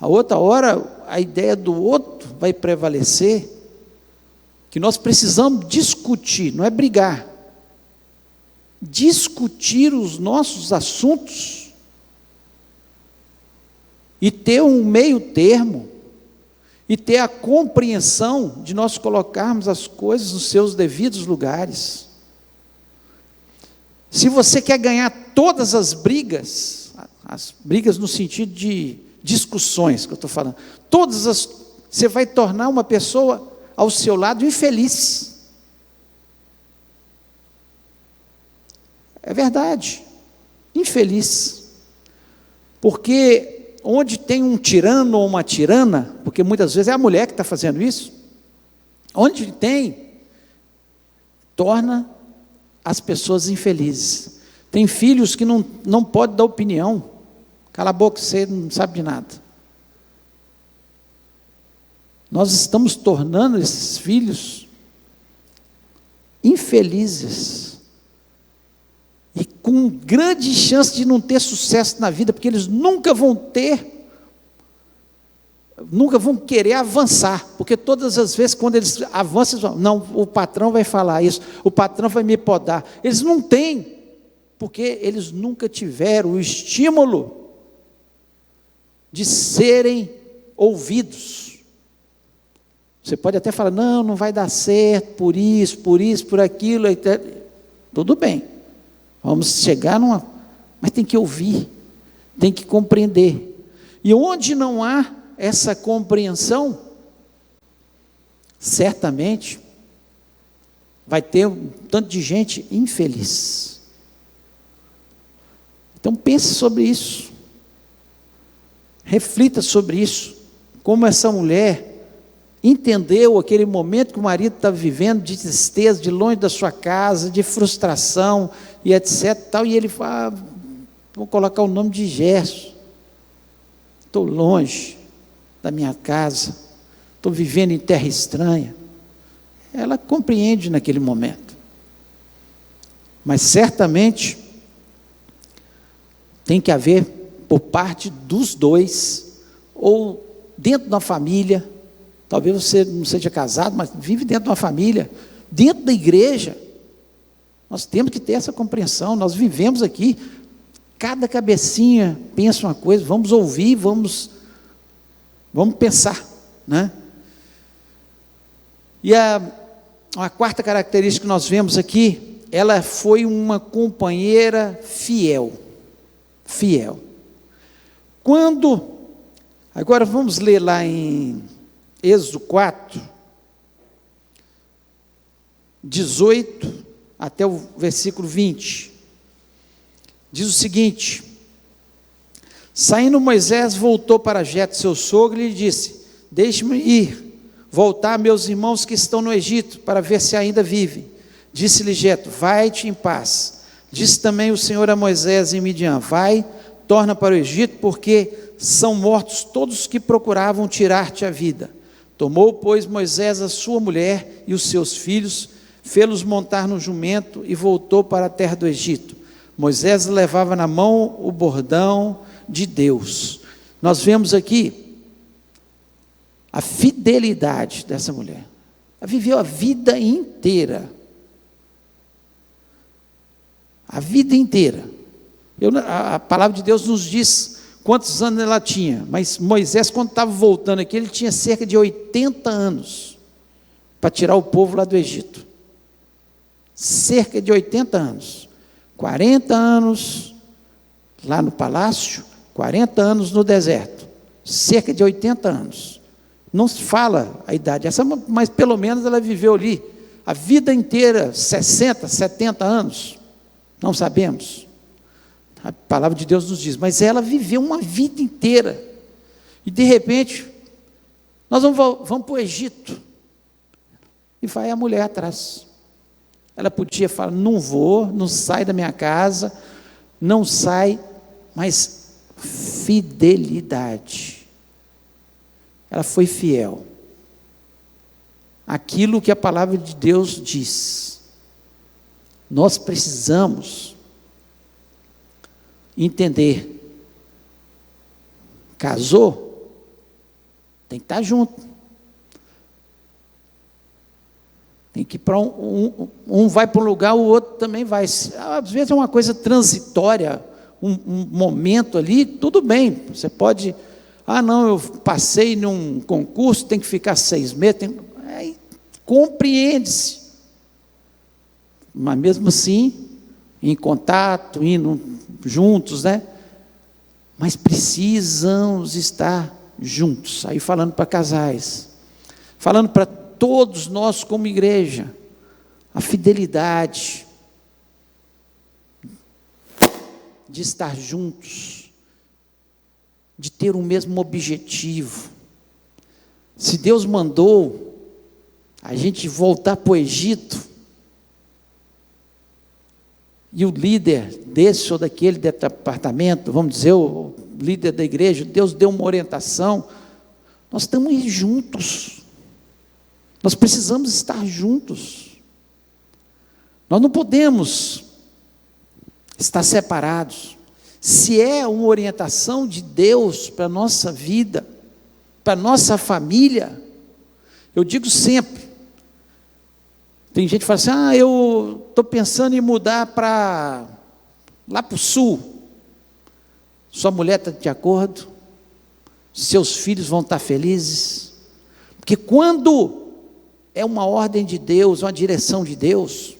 a outra hora a ideia do outro vai prevalecer, que nós precisamos discutir, não é brigar, discutir os nossos assuntos e ter um meio termo, e ter a compreensão de nós colocarmos as coisas nos seus devidos lugares. Se você quer ganhar todas as brigas no sentido de discussões que eu estou falando, você vai tornar uma pessoa ao seu lado infeliz. É verdade, infeliz. Porque onde tem um tirano ou uma tirana, porque muitas vezes é a mulher que está fazendo isso, onde tem, torna as pessoas infelizes. Tem filhos que não podem dar opinião. Cala a boca, você não sabe de nada. Nós estamos tornando esses filhos infelizes e com grande chance de não ter sucesso na vida, porque eles nunca vão querer avançar, porque todas as vezes quando eles avançam, eles vão, não, o patrão vai falar isso, o patrão vai me podar. Eles não têm, porque eles nunca tiveram o estímulo de serem ouvidos. Você pode até falar, não vai dar certo, por isso, por aquilo, tudo bem, vamos chegar mas tem que ouvir, tem que compreender, e onde não há essa compreensão, certamente, vai ter um tanto de gente infeliz. Então pense sobre isso, reflita sobre isso, como essa mulher entendeu aquele momento que o marido estava vivendo, de tristeza, de longe da sua casa, de frustração, e etc. E ele fala, vou colocar o nome de Gerson, estou longe da minha casa, estou vivendo em terra estranha. Ela compreende naquele momento, mas certamente tem que haver por parte dos dois, ou dentro da família. Talvez você não seja casado, mas vive dentro de uma família, dentro da igreja. Nós temos que ter essa compreensão. Nós vivemos aqui, cada cabecinha pensa uma coisa, vamos ouvir, vamos pensar, né? E a quarta característica que nós vemos aqui, ela foi uma companheira fiel. Agora vamos ler lá em Êxodo 4, 18 até o versículo 20, diz o seguinte: saindo Moisés, voltou para Jetro, seu sogro, e lhe disse, deixe-me ir, voltar meus irmãos que estão no Egito, para ver se ainda vivem. Disse-lhe Jetro, vai-te em paz. Disse também o Senhor a Moisés em Midian, vai, torna para o Egito, porque são mortos todos os que procuravam tirar-te a vida. Tomou, pois, Moisés a sua mulher e os seus filhos, fê-los montar no jumento e voltou para a terra do Egito. Moisés levava na mão o bordão de Deus. Nós vemos aqui a fidelidade dessa mulher. Ela viveu a vida inteira. A vida inteira. A palavra de Deus nos diz quantos anos ela tinha, mas Moisés, quando estava voltando aqui, ele tinha cerca de 80 anos, para tirar o povo lá do Egito. Cerca de 80 anos. 40 anos lá no palácio, 40 anos no deserto. Cerca de 80 anos. Não se fala a idade, mas pelo menos ela viveu ali a vida inteira, 60, 70 anos. Não sabemos. A palavra de Deus nos diz, mas ela viveu uma vida inteira. E de repente, nós vamos para o Egito. E vai a mulher atrás. Ela podia falar, não vou, não sai da minha casa, não sai, mas fidelidade. Ela foi fiel. Aquilo que a palavra de Deus diz. Nós precisamos entender. Casou, tem que estar junto. Tem que ir para um vai para um lugar, o outro também vai. Às vezes é uma coisa transitória, um momento ali, tudo bem. Você pode, não, eu passei num concurso, tem que ficar 6 meses. Compreende-se. Mas mesmo assim, em contato, indo juntos, né? Mas precisamos estar juntos. Aí falando para casais, falando para todos nós como igreja, a fidelidade de estar juntos, de ter o mesmo objetivo. Se Deus mandou a gente voltar para o Egito, e o líder desse ou daquele departamento, vamos dizer, o líder da igreja, Deus deu uma orientação, nós estamos juntos. Nós precisamos estar juntos. Nós não podemos estar separados. Se é uma orientação de Deus para a nossa vida, para a nossa família, eu digo sempre, tem gente que fala assim, eu estou pensando em mudar lá para o sul. Sua mulher está de acordo? Seus filhos vão estar felizes? Porque quando é uma ordem de Deus, uma direção de Deus,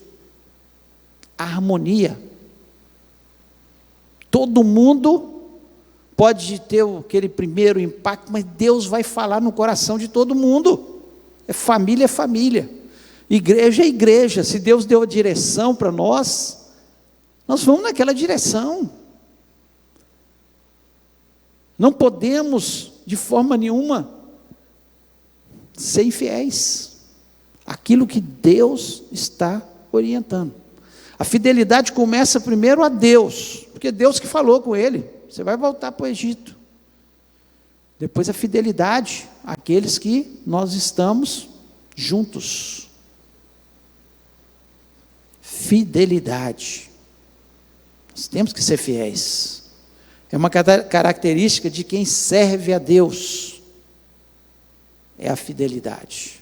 a harmonia. Todo mundo pode ter aquele primeiro impacto, mas Deus vai falar no coração de todo mundo. É família. Igreja é igreja. Se Deus deu a direção para nós vamos naquela direção. Não podemos, de forma nenhuma, ser infiéis. Aquilo que Deus está orientando. A fidelidade começa primeiro a Deus, porque Deus que falou com ele, você vai voltar para o Egito. Depois a fidelidade àqueles que nós estamos juntos. Fidelidade. Nós temos que ser fiéis. É uma característica de quem serve a Deus. É a fidelidade.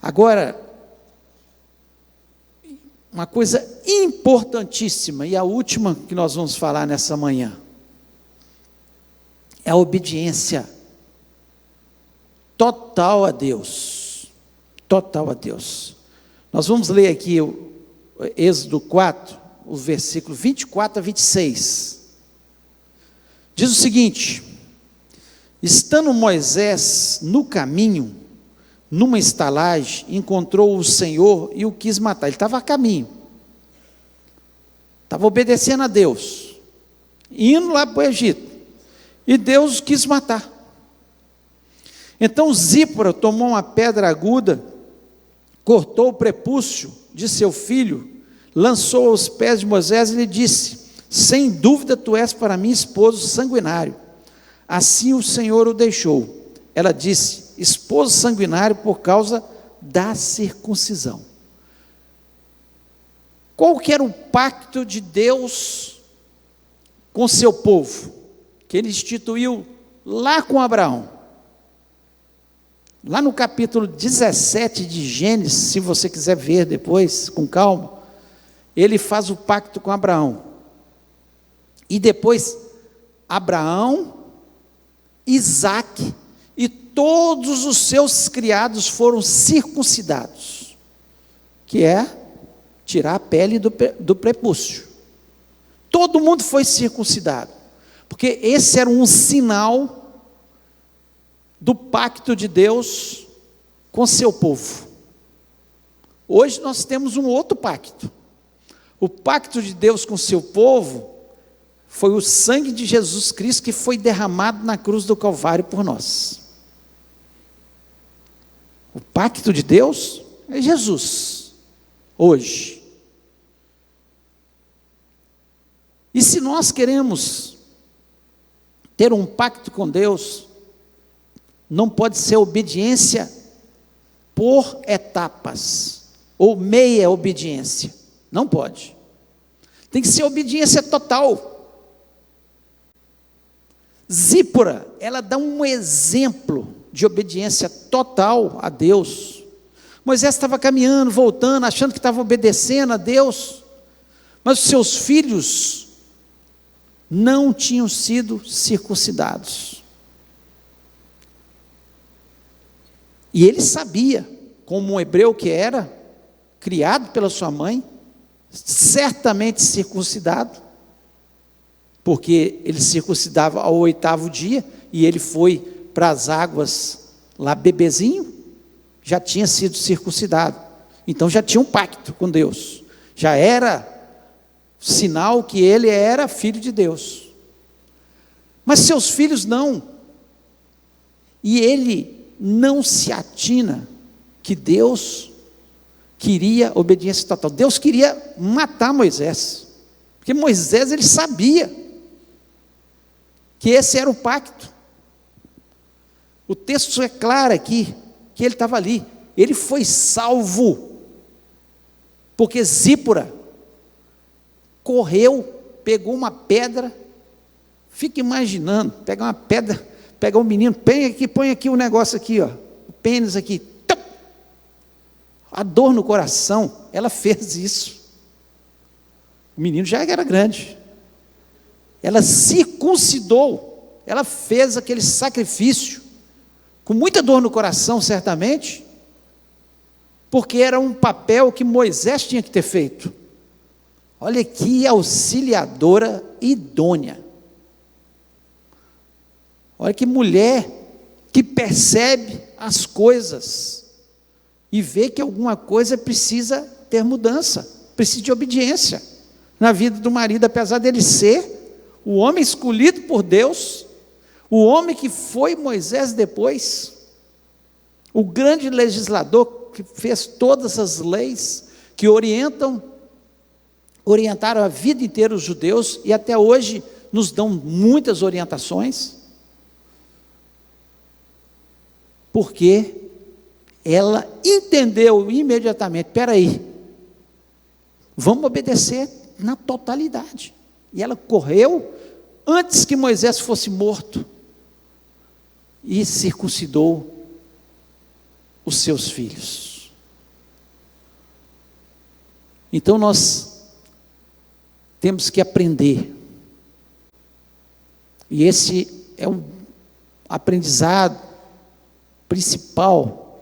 Agora, uma coisa importantíssima, e a última que nós vamos falar nessa manhã, é a obediência total a Deus. Total a Deus. Nós vamos ler aqui o Êxodo 4, o versículo 24 a 26. Diz o seguinte: estando Moisés no caminho, numa estalagem, encontrou o Senhor e o quis matar. Ele estava a caminho, estava obedecendo a Deus, indo lá para o Egito, e Deus quis matar. Então Zípora tomou uma pedra aguda, cortou o prepúcio de seu filho, lançou aos pés de Moisés e lhe disse: sem dúvida tu és para mim esposo sanguinário. Assim o Senhor o deixou. Ela disse: esposo sanguinário por causa da circuncisão. Qual que era o pacto de Deus com seu povo, que ele instituiu lá com Abraão? Lá no capítulo 17 de Gênesis, se você quiser ver depois, com calma, ele faz o pacto com Abraão. E depois, Abraão, Isaque e todos os seus criados foram circuncidados, que é tirar a pele do prepúcio. Todo mundo foi circuncidado, porque esse era um sinal do pacto de Deus com seu povo. Hoje nós temos um outro pacto. O pacto de Deus com seu povo foi o sangue de Jesus Cristo que foi derramado na cruz do Calvário por nós. O pacto de Deus é Jesus, hoje. E se nós queremos ter um pacto com Deus, não pode ser obediência por etapas, ou meia obediência, não pode. Tem que ser obediência total. Zípora, ela dá um exemplo de obediência total a Deus. Moisés estava caminhando, voltando, achando que estava obedecendo a Deus, mas os seus filhos não tinham sido circuncidados. E ele sabia, como um hebreu que era, criado pela sua mãe, certamente circuncidado, porque ele circuncidava ao 8º dia, e ele foi para as águas lá bebezinho, já tinha sido circuncidado, então já tinha um pacto com Deus, já era sinal que ele era filho de Deus. Mas seus filhos não, e ele não se atina que Deus queria obediência total. Deus queria matar Moisés, porque Moisés, ele sabia que esse era o pacto. O texto é claro aqui, que ele estava ali, ele foi salvo, porque Zípora correu, pegou uma pedra, fica imaginando, pega uma pedra, pega um menino, põe aqui o negócio aqui, ó, o pênis aqui, a dor no coração, ela fez isso. O menino já era grande, ela circuncidou, ela fez aquele sacrifício, com muita dor no coração, certamente, porque era um papel que Moisés tinha que ter feito. Olha que auxiliadora idônea, olha que mulher que percebe as coisas, e vê que alguma coisa precisa ter mudança, precisa de obediência, na vida do marido, apesar dele ser o homem escolhido por Deus, o homem que foi Moisés depois, o grande legislador que fez todas as leis, que orientaram a vida inteira os judeus, e até hoje nos dão muitas orientações, porque ela entendeu imediatamente, espera aí, vamos obedecer na totalidade, e ela correu, antes que Moisés fosse morto, e circuncidou os seus filhos. Então nós temos que aprender, e esse é um aprendizado principal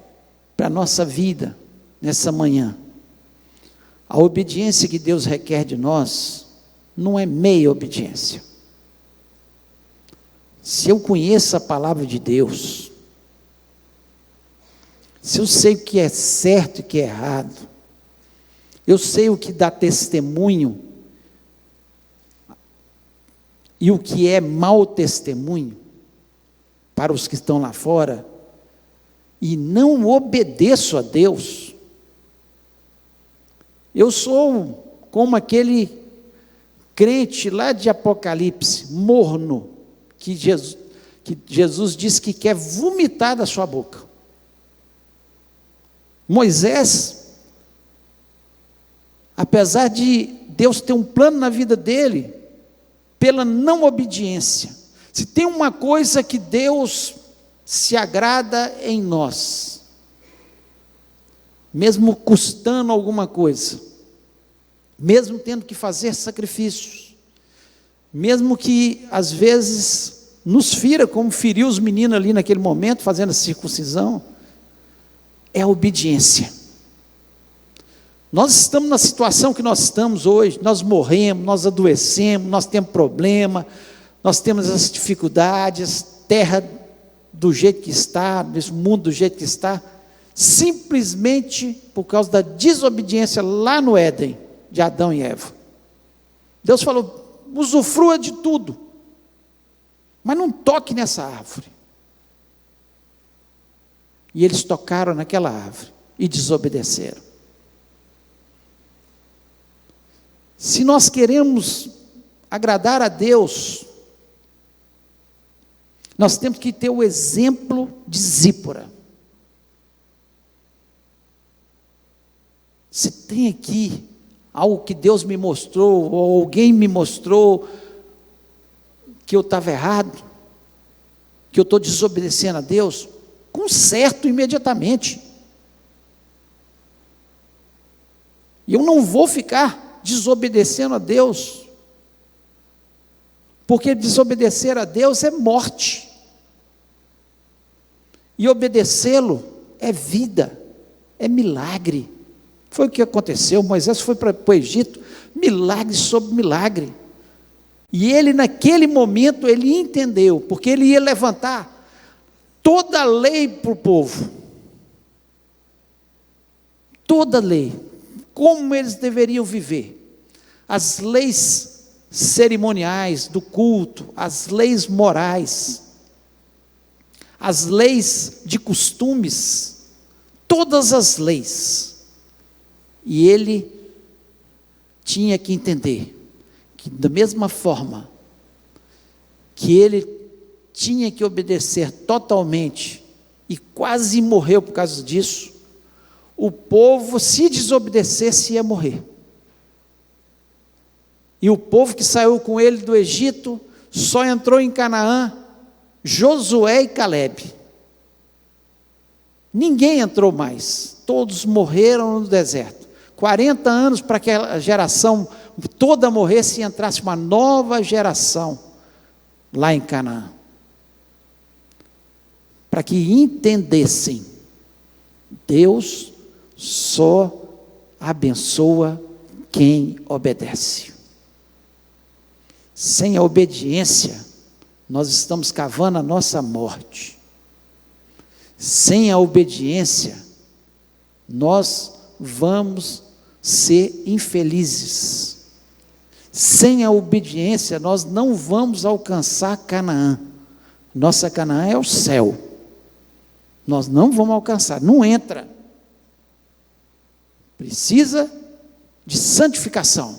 para a nossa vida nessa manhã. A obediência que Deus requer de nós não é meia obediência. Se eu conheço a palavra de Deus, se eu sei o que é certo e o que é errado, eu sei o que dá testemunho e o que é mau testemunho para os que estão lá fora, e não obedeço a Deus, eu sou como aquele crente lá de Apocalipse, morno, que Jesus disse que quer vomitar da sua boca. Moisés, apesar de Deus ter um plano na vida dele, pela não obediência, se tem uma coisa que Deus se agrada em nós, mesmo custando alguma coisa, mesmo tendo que fazer sacrifícios, mesmo que às vezes nos fira, como feriu os meninos ali naquele momento, fazendo a circuncisão, é a obediência. Nós estamos na situação que nós estamos hoje, nós morremos, nós adoecemos, nós temos problema, nós temos as dificuldades, terra do jeito que está, nesse mundo do jeito que está, simplesmente por causa da desobediência lá no Éden, de Adão e Eva. Deus falou, usufrua de tudo, mas não toque nessa árvore. E eles tocaram naquela árvore e desobedeceram. Se nós queremos agradar a Deus, nós temos que ter o exemplo de Zípora. Se tem aqui algo que Deus me mostrou, ou alguém me mostrou, que eu estava errado, que eu estou desobedecendo a Deus, conserto imediatamente. E eu não vou ficar desobedecendo a Deus, porque desobedecer a Deus é morte, e obedecê-lo é vida, é milagre. Foi o que aconteceu. Moisés foi para o Egito, milagre sobre milagre, e ele naquele momento, ele entendeu, porque ele ia levantar toda a lei para o povo, toda a lei, como eles deveriam viver, as leis cerimoniais do culto, as leis morais, as leis de costumes, todas as leis. E ele tinha que entender que da mesma forma que ele tinha que obedecer totalmente e quase morreu por causa disso, o povo, se desobedecesse, ia morrer. E o povo que saiu com ele do Egito, só entrou em Canaã Josué e Calebe. Ninguém entrou mais, todos morreram no deserto. 40 anos para que a geração toda morresse e entrasse uma nova geração lá em Canaã. Para que entendessem, Deus só abençoa quem obedece. Sem a obediência, nós estamos cavando a nossa morte. Sem a obediência, nós vamos ser infelizes. Sem a obediência, nós não vamos alcançar Canaã. Nossa Canaã é o céu. Nós não vamos alcançar, não entra. Precisa de santificação.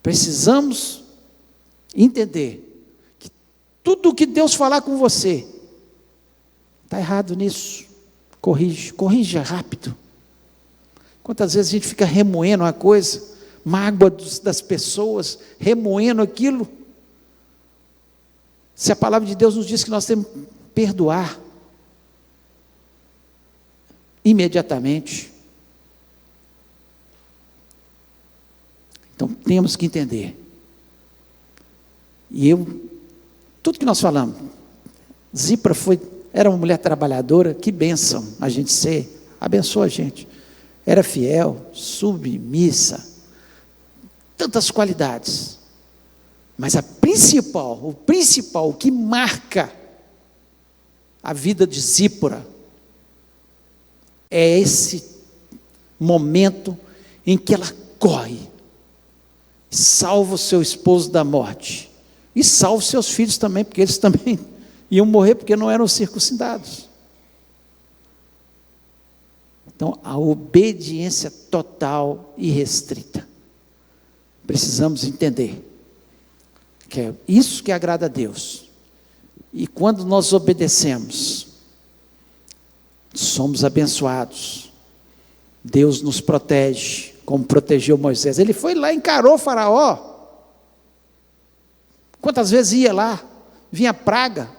Precisamos entender que tudo que Deus falar com você, está errado nisso, corrija rápido. Quantas vezes a gente fica remoendo uma coisa, mágoa das pessoas, remoendo aquilo, se a palavra de Deus nos diz que nós temos que perdoar, imediatamente. Então temos que entender. E tudo que nós falamos, Zípora era uma mulher trabalhadora, que bênção a gente ser, abençoa a gente, era fiel, submissa, tantas qualidades, mas o principal, o que marca a vida de Zípora, é esse momento em que ela corre, salva o seu esposo da morte, e salva os seus filhos também, porque eles também iam morrer, porque não eram circuncidados. Então, a obediência total e restrita, precisamos entender, que é isso que agrada a Deus, e quando nós obedecemos, somos abençoados, Deus nos protege, como protegeu Moisés. Ele foi lá, encarou o faraó, quantas vezes ia lá, vinha praga,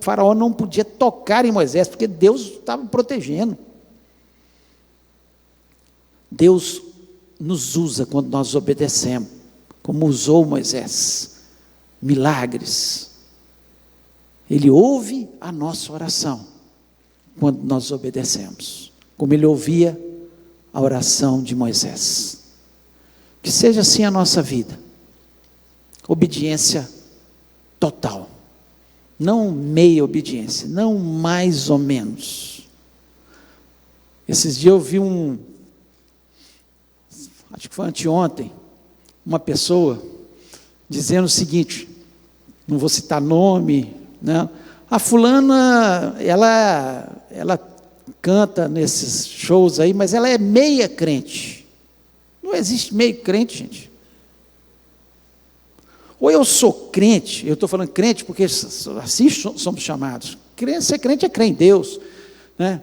faraó não podia tocar em Moisés, porque Deus estava protegendo. Deus nos usa quando nós obedecemos, como usou Moisés. Milagres. Ele ouve a nossa oração quando nós obedecemos, como ele ouvia a oração de Moisés. Que seja assim a nossa vida. Obediência total. Não meia obediência, não mais ou menos. Esses dias eu vi acho que foi anteontem, uma pessoa dizendo o seguinte, não vou citar nome, né? A fulana, ela canta nesses shows aí, mas ela é meia crente. Não existe meio crente, gente. Ou eu sou crente, eu estou falando crente porque assim somos chamados. Ser crente é crer em Deus, né?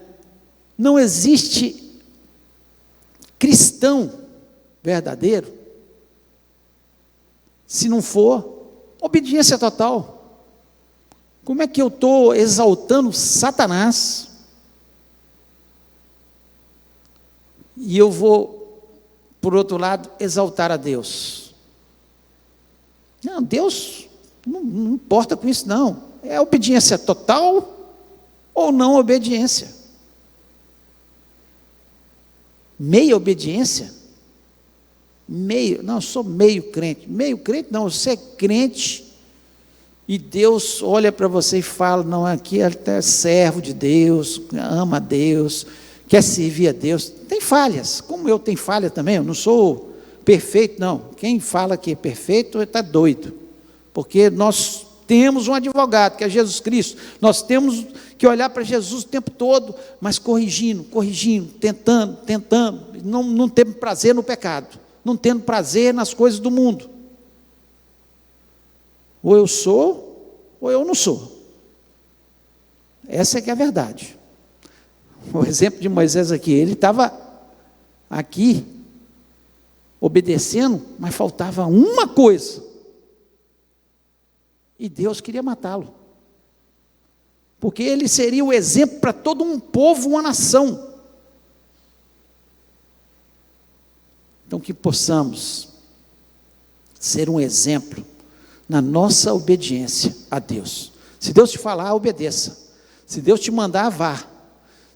Não existe cristão verdadeiro se não for obediência total. Como é que eu estou exaltando Satanás e eu vou, por outro lado, exaltar a Deus? Não, Deus não importa com isso não. É obediência total ou não obediência? Meia obediência? Não, eu sou meio crente. Meio crente não, você é crente e Deus olha para você e fala, não, aqui é servo de Deus, ama a Deus, quer servir a Deus. Tem falhas, como eu tenho falha também, eu não sou perfeito não. Quem fala que é perfeito está doido, porque nós temos um advogado que é Jesus Cristo, nós temos que olhar para Jesus o tempo todo, mas corrigindo, tentando, não temos prazer no pecado, não tendo prazer nas coisas do mundo. Ou eu sou, ou eu não sou. Essa é que é a verdade. O exemplo de Moisés aqui, ele estava aqui, obedecendo, mas faltava uma coisa, e Deus queria matá-lo, porque ele seria o exemplo para todo um povo, uma nação. Então que possamos ser um exemplo na nossa obediência a Deus. Se Deus te falar, obedeça. Se Deus te mandar, vá.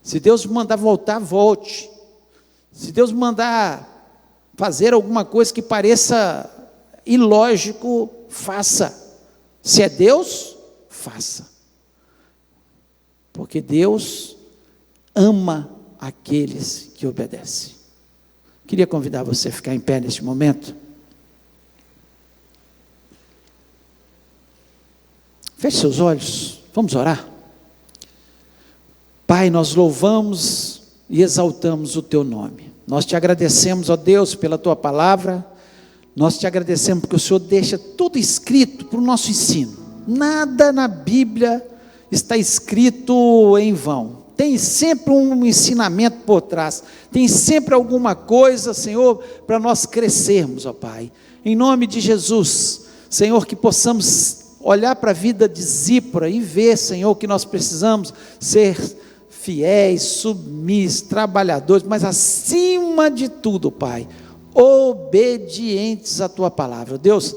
Se Deus te mandar voltar, volte. Se Deus mandar fazer alguma coisa que pareça ilógico, faça. Se é Deus, faça. Porque Deus ama aqueles que obedecem. Queria convidar você a ficar em pé neste momento. Feche seus olhos, vamos orar. Pai, nós louvamos e exaltamos o Teu nome. Nós te agradecemos, ó Deus, pela Tua palavra. Nós te agradecemos porque o Senhor deixa tudo escrito para o nosso ensino. Nada na Bíblia está escrito em vão. Tem sempre um ensinamento por trás. Tem sempre alguma coisa, Senhor, para nós crescermos, ó Pai. Em nome de Jesus, Senhor, que possamos olhar para a vida de Zípora e ver, Senhor, que nós precisamos ser fiéis, submissos, trabalhadores, mas acima de tudo, Pai, obedientes à Tua palavra. Deus,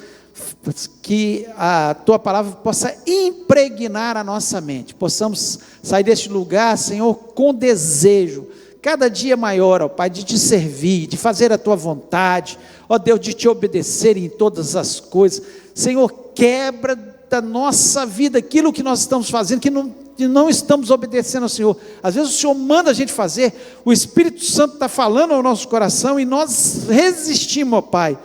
que a Tua palavra possa impregnar a nossa mente, possamos sair deste lugar, Senhor, com desejo, cada dia maior, ó Pai, de Te servir, de fazer a Tua vontade, ó Deus, de Te obedecer em todas as coisas. Senhor, quebra da nossa vida aquilo que nós estamos fazendo, que não estamos obedecendo ao Senhor. Às vezes o Senhor manda a gente fazer, o Espírito Santo está falando ao nosso coração e nós resistimos, ó Pai.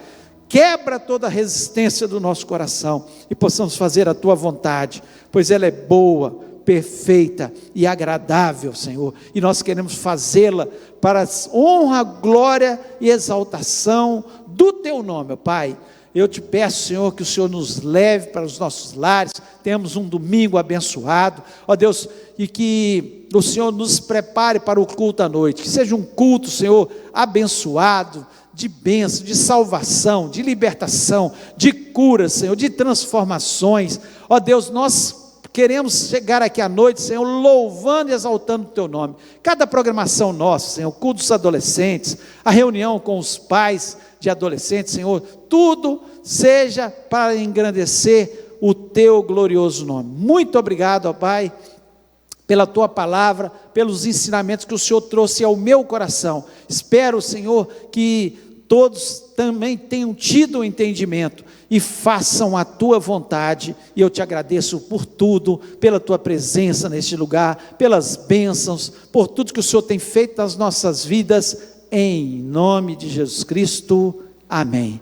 Quebra toda a resistência do nosso coração e possamos fazer a Tua vontade, pois ela é boa, perfeita e agradável, Senhor, e nós queremos fazê-la para a honra, glória e exaltação do Teu nome, ó Pai. Eu te peço, Senhor, que o Senhor nos leve para os nossos lares, tenhamos um domingo abençoado, ó Deus, e que o Senhor nos prepare para o culto à noite, que seja um culto, Senhor, abençoado, de bênção, de salvação, de libertação, de cura, Senhor, de transformações. Ó Deus, nós queremos chegar aqui à noite, Senhor, louvando e exaltando o Teu nome. Cada programação nossa, Senhor, o culto dos adolescentes, a reunião com os pais de adolescentes, Senhor, tudo seja para engrandecer o Teu glorioso nome. Muito obrigado, ó Pai, pela Tua palavra, pelos ensinamentos que o Senhor trouxe ao meu coração. Espero, Senhor, que todos também tenham tido o entendimento e façam a Tua vontade, e eu te agradeço por tudo, pela Tua presença neste lugar, pelas bênçãos, por tudo que o Senhor tem feito nas nossas vidas, em nome de Jesus Cristo, amém.